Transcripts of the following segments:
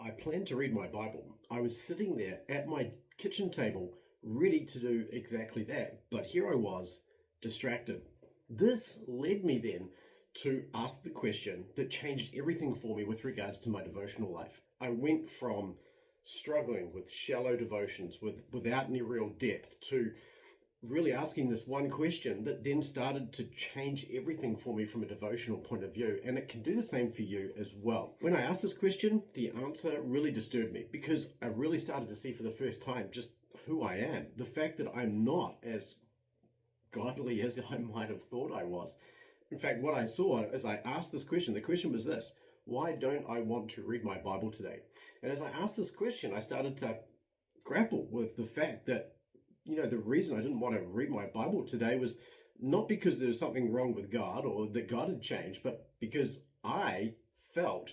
I planned to read my Bible. I was sitting there at my kitchen table, ready to do exactly that. But here I was, distracted. This led me then to ask the question that changed everything for me with regards to my devotional life. I went from struggling with shallow devotions without any real depth to really asking this one question that then started to change everything for me from a devotional point of view. And it can do the same for you as well. When I asked this question, the answer really disturbed me because I really started to see for the first time just who I am. The fact that I'm not as godly as I might have thought I was. In fact, what I saw as I asked this question, the question was this: why don't I want to read my Bible today? And as I asked this question, I started to grapple with the fact that the reason I didn't want to read my Bible today was not because there was something wrong with God or that God had changed, but because I felt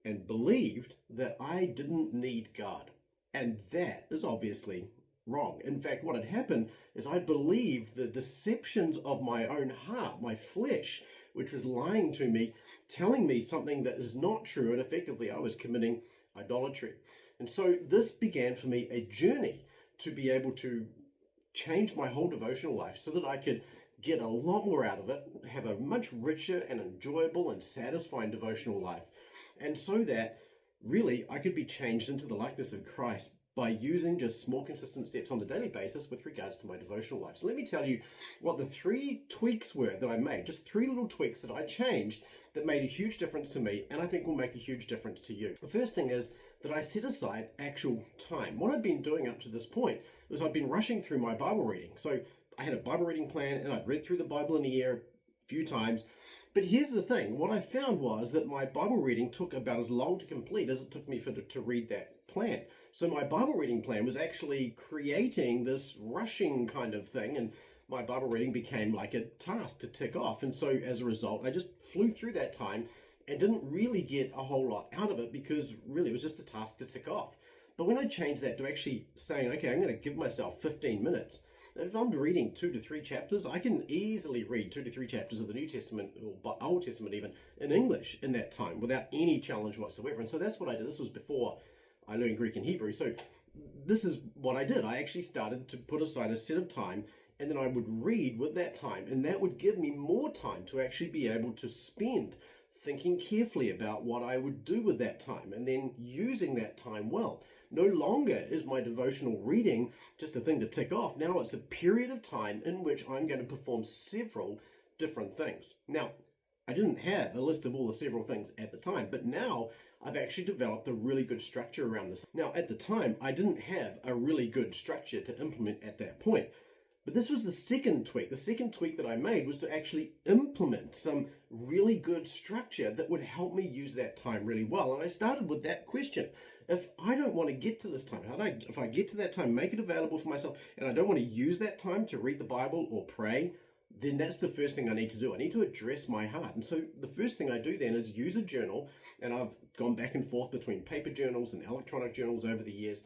and believed that I didn't need God. And that is obviously wrong. In fact, what had happened is I believed the deceptions of my own heart, my flesh, which was lying to me, telling me something that is not true, and effectively I was committing idolatry. And so this began for me a journey to be able to change my whole devotional life so that I could get a lot more out of it, have a much richer and enjoyable and satisfying devotional life, and so that really I could be changed into the likeness of Christ by using just small consistent steps on a daily basis with regards to my devotional life. So let me tell you what the 3 tweaks were that I made, just 3 little tweaks that I changed that made a huge difference to me, and I think will make a huge difference to you. The first thing is that I set aside actual time. What I'd been doing up to this point was I'd been rushing through my Bible reading. So I had a Bible reading plan and I'd read through the Bible in a year a few times. But here's the thing, what I found was that my Bible reading took about as long to complete as it took me to read that plan. So my Bible reading plan was actually creating this rushing kind of thing, and my Bible reading became like a task to tick off. And so as a result, I just flew through that time and didn't really get a whole lot out of it because really it was just a task to tick off. But when I changed that to actually saying, okay, I'm going to give myself 15 minutes, if I'm reading 2 to 3 chapters, I can easily read 2 to 3 chapters of the New Testament or Old Testament even in English in that time without any challenge whatsoever. And so that's what I did. This was before I learned Greek and Hebrew. So this is what I did. I actually started to put aside a set of time, and then I would read with that time, and that would give me more time to actually be able to spend thinking carefully about what I would do with that time and then using that time well. No longer is my devotional reading just a thing to tick off. Now it's a period of time in which I'm going to perform several different things. Now, I didn't have a list of all the several things at the time, but now I've actually developed a really good structure around this. Now, at the time, I didn't have a really good structure to implement at that point. But this was the second tweak. The second tweak that I made was to actually implement some really good structure that would help me use that time really well. And I started with that question. If I don't want to get to this time, if I get to that time, make it available for myself, and I don't want to use that time to read the Bible or pray, then that's the first thing I need to do. I need to address my heart. And so the first thing I do then is use a journal, and I've gone back and forth between paper journals and electronic journals over the years.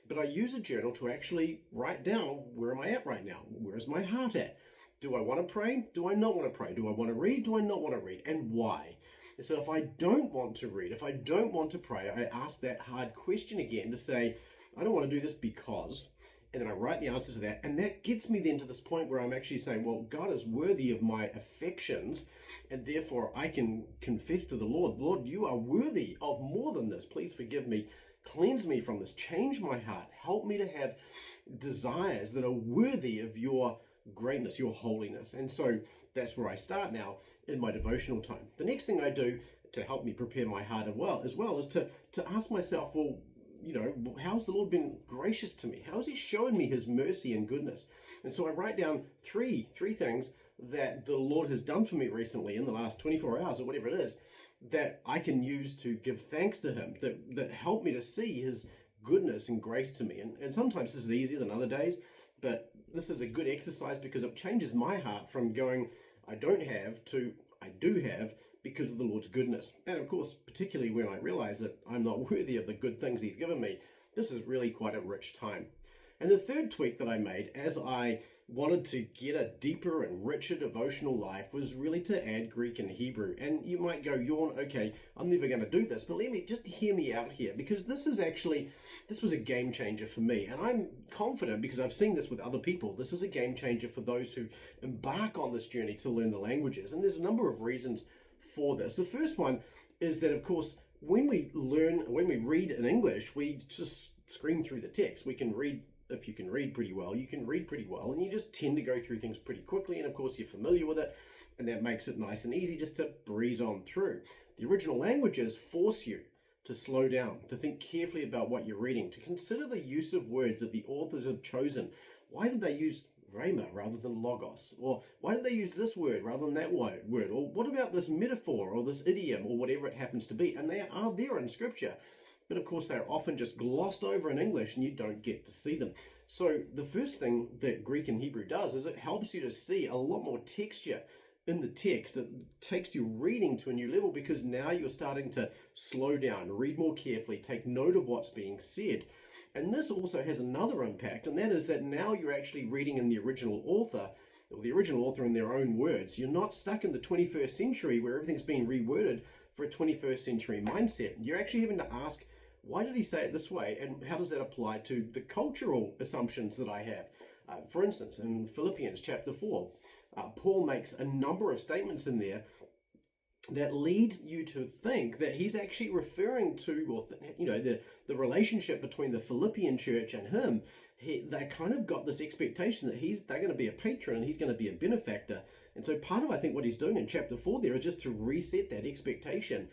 But I use a journal to actually write down, where am I at right now? Where's my heart at? Do I want to pray? Do I not want to pray? Do I want to read? Do I not want to read? And why? And so if I don't want to read, if I don't want to pray, I ask that hard question again to say, I don't want to do this because, and then I write the answer to that. And that gets me then to this point where I'm actually saying, well, God is worthy of my affections, and therefore I can confess to the Lord, Lord, you are worthy of more than this. Please forgive me. Cleanse me from this. Change my heart. Help me to have desires that are worthy of your greatness, your holiness. And so that's where I start now in my devotional time. The next thing I do to help me prepare my heart as well is to ask myself, well, how's the Lord been gracious to me? How has he shown me his mercy and goodness? And so I write down three things that the Lord has done for me recently in the last 24 hours or whatever it is, that I can use to give thanks to him, that help me to see his goodness and grace to me. And sometimes this is easier than other days, but this is a good exercise because it changes my heart from going, I don't have, to I do have, because of the Lord's goodness. And of course, particularly when I realize that I'm not worthy of the good things he's given me, this is really quite a rich time. And the third tweak that I made as I wanted to get a deeper and richer devotional life was really to add Greek and Hebrew. And you might go, yawn, okay, I'm never going to do this, but let me just hear me out here, because this was a game changer for me. And I'm confident, because I've seen this with other people, this is a game changer for those who embark on this journey to learn the languages. And there's a number of reasons for this. The first one is that, of course, when we read in English, we just scream through the text. We can read. If you can read pretty well, you can read pretty well, and you just tend to go through things pretty quickly, and of course you're familiar with it, and that makes it nice and easy just to breeze on through. The original languages force you to slow down, to think carefully about what you're reading, to consider the use of words that the authors have chosen. Why did they use rhema rather than logos? Or why did they use this word rather than that word? Or what about this metaphor or this idiom or whatever it happens to be? And they are there in Scripture. But of course, they're often just glossed over in English and you don't get to see them. So the first thing that Greek and Hebrew does is it helps you to see a lot more texture in the text. It takes your reading to a new level, because now you're starting to slow down, read more carefully, take note of what's being said. And this also has another impact, and that is that now you're actually reading in the original author, or the original author in their own words. You're not stuck in the 21st century where everything's being reworded for a 21st century mindset. You're actually having to ask, why did he say it this way? And how does that apply to the cultural assumptions that I have? For instance, in Philippians chapter 4, Paul makes a number of statements in there that lead you to think that he's actually referring to, or the relationship between the Philippian church and him. They kind of got this expectation that they're going to be a patron and he's going to be a benefactor. And so part of, I think, what he's doing in chapter 4 there is just to reset that expectation.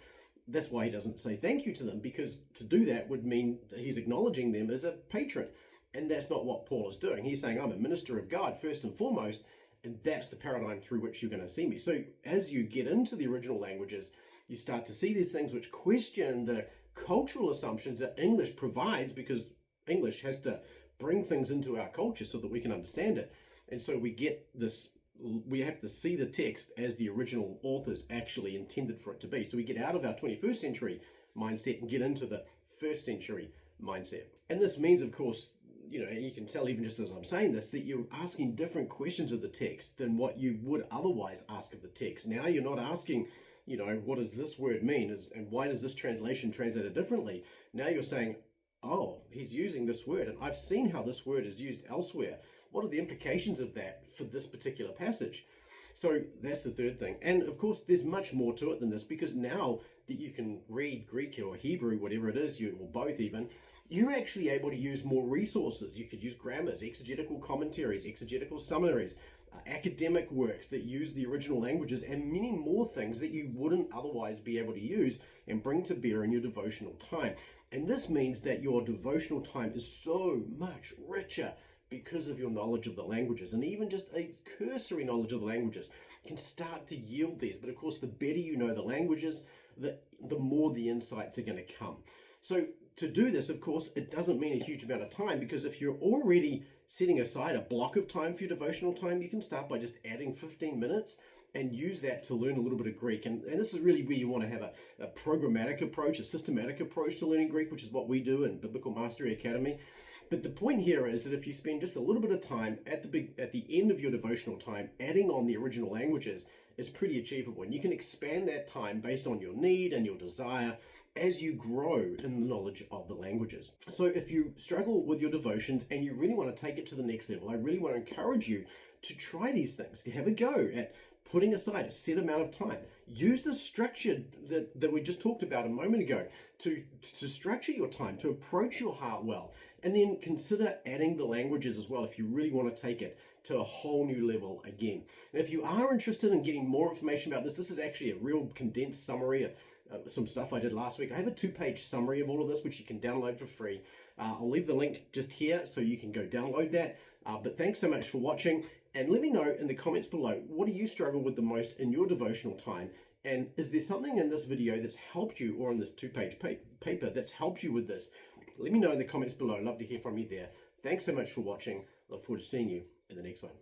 That's why he doesn't say thank you to them, because to do that would mean that he's acknowledging them as a patron. And that's not what Paul is doing. He's saying, I'm a minister of God first and foremost, and that's the paradigm through which you're going to see me. So as you get into the original languages, you start to see these things which question the cultural assumptions that English provides, because English has to bring things into our culture so that we can understand it. And so we get this, we have to see the text as the original authors actually intended for it to be. So we get out of our 21st century mindset and get into the first century mindset. And this means, of course, you can tell even just as I'm saying this, that you're asking different questions of the text than what you would otherwise ask of the text. Now you're not asking, what does this word mean? And why does this translation translate it differently? Now you're saying, oh, he's using this word, and I've seen how this word is used elsewhere. What are the implications of that for this particular passage? So that's the third thing. And of course, there's much more to it than this, because now that you can read Greek or Hebrew, whatever it is, or both even, you're actually able to use more resources. You could use grammars, exegetical commentaries, exegetical summaries, academic works that use the original languages, and many more things that you wouldn't otherwise be able to use and bring to bear in your devotional time. And this means that your devotional time is so much richer because of your knowledge of the languages. And even just a cursory knowledge of the languages can start to yield these. But of course, the better you know the languages, the more the insights are going to come. So to do this, of course, it doesn't mean a huge amount of time, because if you're already setting aside a block of time for your devotional time, you can start by just adding 15 minutes and use that to learn a little bit of Greek. And this is really where you want to have a programmatic approach, a systematic approach to learning Greek, which is what we do in Biblical Mastery Academy. But the point here is that if you spend just a little bit of time at the end of your devotional time, adding on the original languages is pretty achievable. And you can expand that time based on your need and your desire as you grow in the knowledge of the languages. So if you struggle with your devotions and you really want to take it to the next level, I really want to encourage you to try these things. Have a go at putting aside a set amount of time. Use the structure that we just talked about a moment ago to structure your time, to approach your heart well, and then consider adding the languages as well if you really want to take it to a whole new level again. And if you are interested in getting more information about this is actually a real condensed summary of some stuff I did last week. I have a 2-page summary of all of this, which you can download for free. I'll leave the link just here so you can go download that. But thanks so much for watching. And let me know in the comments below, what do you struggle with the most in your devotional time? And is there something in this video that's helped you, or in this 2-page paper that's helped you with this? Let me know in the comments below. I'd love to hear from you there. Thanks so much for watching. Look forward to seeing you in the next one.